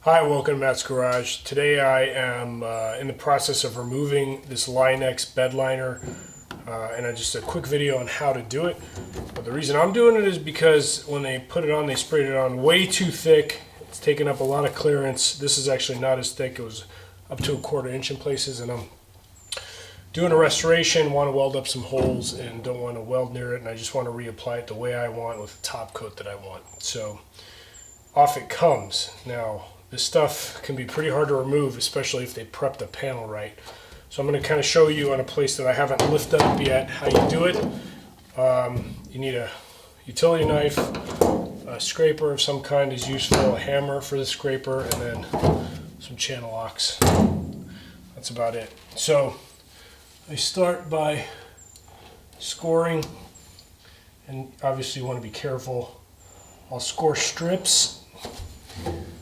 Hi, welcome to Matt's Garage. Today I am in the process of removing this Line-X bed liner, and just a quick video on how to do it. But the reason I'm doing it is because when they put it on, they sprayed it on way too thick. It's taking up a lot of clearance. This is actually not as thick. It was up to 1/4 inch in places, and I'm doing a restoration, want to weld up some holes and don't want to weld near it, and I just want to reapply it the way I want with the top coat that I want. So off it comes. Now, this stuff can be pretty hard to remove, especially if they prep the panel right. So I'm going to kind of show you on a place that I haven't lifted up yet how you do it. You need a utility knife, a scraper of some kind is useful, a hammer for the scraper, and then some channel locks. That's about it. So I start by scoring, and obviously you want to be careful. I'll score strips.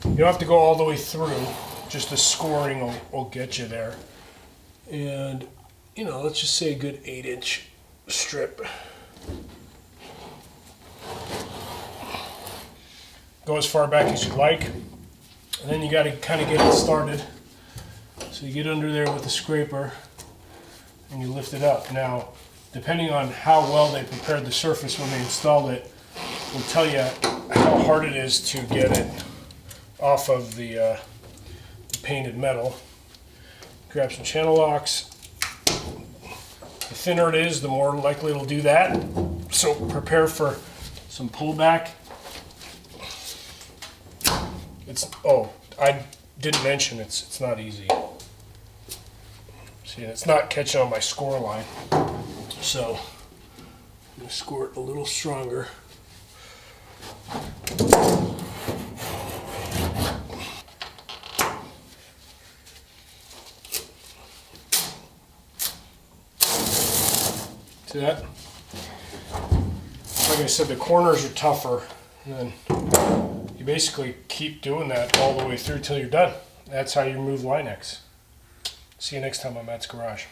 You don't have to go all the way through, just the scoring will get you there. And, let's just say a good 8-inch strip. Go as far back as you like, and then you got to kind of get it started. So you get under there with the scraper, and you lift it up. Now, depending on how well they prepared the surface when they installed it, will tell you how hard it is to get it off of the painted metal. Grab some channel locks. The thinner it is, the more likely it'll do that. So prepare for some pullback. I didn't mention it's not easy. See, it's not catching on my score line. So I'm going to score it a little stronger. See that? Like I said, the corners are tougher, and then you basically keep doing that all the way through till you're done. That's how you remove Line-X. See you next time on Matt's Garage.